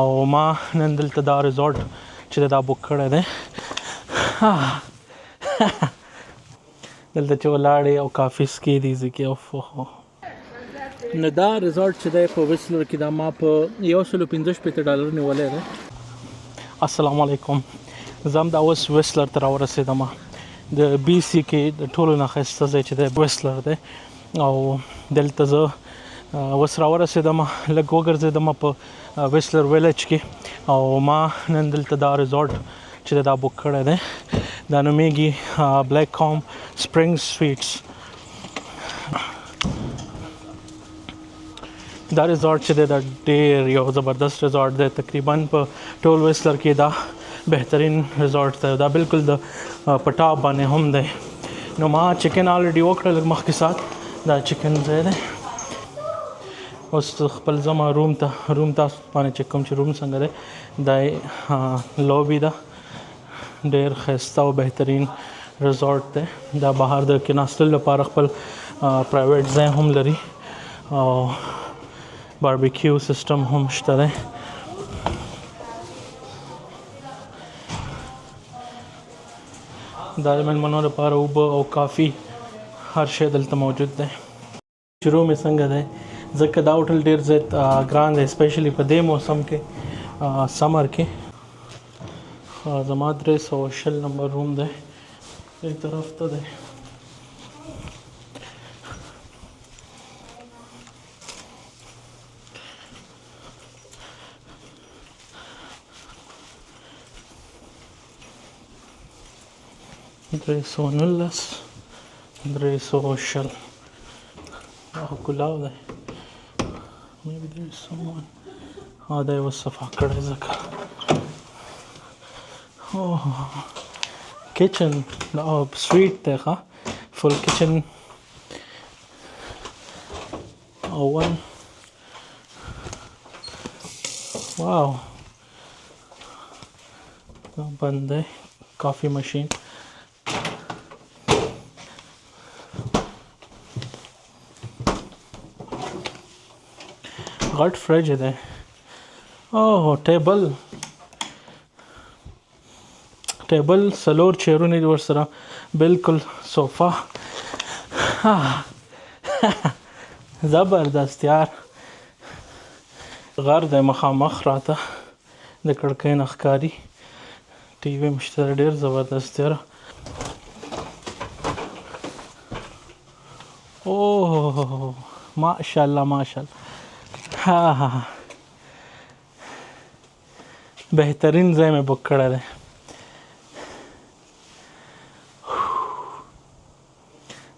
او ما نن دلته دا ریزورټ چې دا بوک کړی دی دلته چې ولاړې او کافي سکي دي ځکه اوف نو دا ریزورټ چې دی په ویسلر کې دا ما په $115 نیولی دی. السلام علیکم. زه هم دا اوس ویسلر ته راورسېدم. د بي سي کې د ټولو نه ښایسته ځای چې دی ویسلر دی او دلته زه اوس راورسېدم لږ وګرځېدم په ویسلر ویلیج کې او ما نن دلته دا ریزورټ چې دا بوک کړی دی دا نومیږي بلیک کام سپرینګ سویټس. دا ریزورټ چې دی دا ډېر یو زبردست ریزورټ دی. تقریبا په ټول ویسلر کې دا بهترین ریزورټ دی. دا بالکل د په ټاپ باندې هم دی. نو ما چکن آلریډي وکړه لږ مخکې سات. دا چکن ځای دی. اوس خپل زما روم تاسو باندې چې کوم چې روم څنګه دی دا لوبي ده. ډېر ښایسته او بهترین ریزورټ دی. دا بهر د کېناستلو لپاره خپل پرایویټ ځای هم لري او باربیکیو سیسټم هم شته دی. دا د مېلمنو لپاره اوبه او کافي هر شی دلته موجود دی. شروع مې څنګه دی ځکه دا هوټل ډېر زیات ګران دی اسپیشلی په دې موسم کې سمر کې. زما 320 نمبر روم دی دې طرف ته دی. $319 کلاو دی. maybe there is someone دا یې اوس صفا کړی ځکه کچن سویټ دی ښه فل کچن اوون واو دا بند دی. کافی مشین غټ فریج دی. اوه ټیبل څلور چیرونه دي ورسره بالکل صوفه زبردست یار. غر دی مخامخ راته د کړکۍ نه ښکاري. ټي وي هم شته ډېر زبردست یاره. اوه ماشاءالله ماشاءالله بهترین ځای مې بوک کړی دی.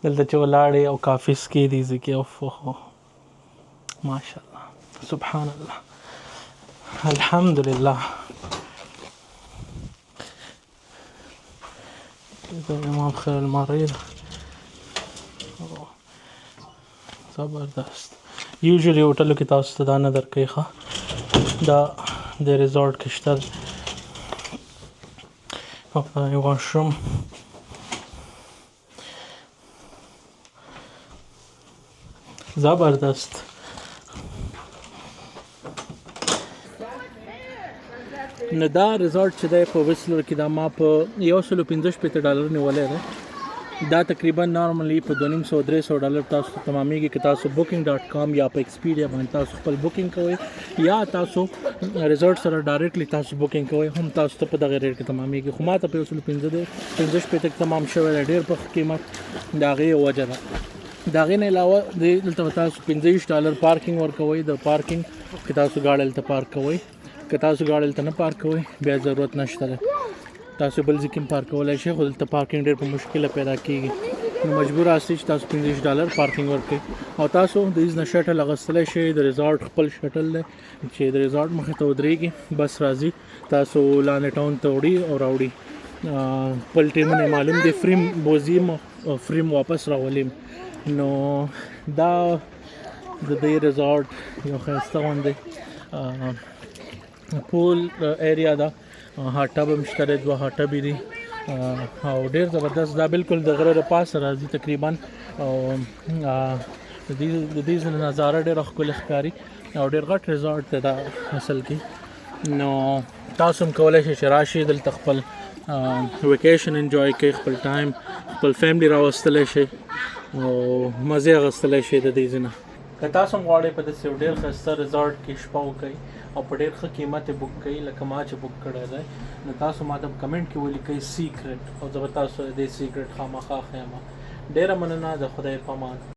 دلته چې ولاړې او کافي سکي دي ځکه اوف ماشاءالله سبحان الله الحمدلله. امام خیر الماری ده زبردست. یوزلی هوټلو کې تاسو ته دا نه درکوي ښه دا د ریزورټ کې شته دی. واشروم زبردست. نو دا ریزورټ چې دی په ویسلر کې دا ما په $115 نیولی دی. دا تقریبا نارملی په $250-300 تاسو ته تمامیږي که تاسو booking.com یا په ایکسپیډیا باندې تاسو خپل بوکینګ کوئ یا تاسو ریزورټ سره ډایرکټلی تاسو بوکینګ کوئ هم تاسو ته په دغه ریټ کې تمامیږي. خو ما ته په $115 تمام شوی دی. ډېر په قیمت د هغې وجه ده. د هغې نه علاوه دلته تاسو $25 پارکینګ ورکوئ. د پارکینګ که تاسو ګاډی هلته پارک کوئ که تاسو ګاډی هلته نه پارک کوئ بیا ضرورت نشته دی. تاسو بل ځای کې هم پارک کولی شئ خو دلته پارکینګ ډېر په مشکله پیدا کېږي. نو مجبور یاستئ چې تاسو $25 پارکینګ ورکړئ او تاسو د هیڅ نه شټل اخیستلی شئ. د ریزورټ خپل شټل دی چې د ریزورټ مخې ته ودرېږي بس راځي تاسو لاندې ټاون ته وړي او راوړي. خپل ټیمونه معلوم دی فریم بوزیم فریم واپس راولیم. نو دا د دې ریزورټ یو ښایسته غوندې پول ایریا ده. هاټ ټب هم شته دی. 2 هاټ ټبې دي او ډېر زبردست. دا بالکل د غره د پاسه راځي تقریبا او د دې نظاره ډېره ښکلې ښکاري او ډېر غټ ریزورټ دی دا اصل کې. نو تاسو هم کولای شئ چې راشئ دلته خپل ویکیشن انجوای کړئ، خپل ټایم خپل فیملی راوستلی شئ او مزې اخیستلی شئ د دې ځای نه. که تاسو هم غواړئ په داسې یو ډېر ښایسته ریزارټ کې شپه وکړئ او په ډېر ښه قیمت یې بک کړئ لکه ما چې بک کړی دی، نو تاسو ما ته په کمنټ کې ولیکئ سیکرټ او زه به تاسو د دې سیکرټ خامخا ښیم. ډېره مننه، د خدای په امان.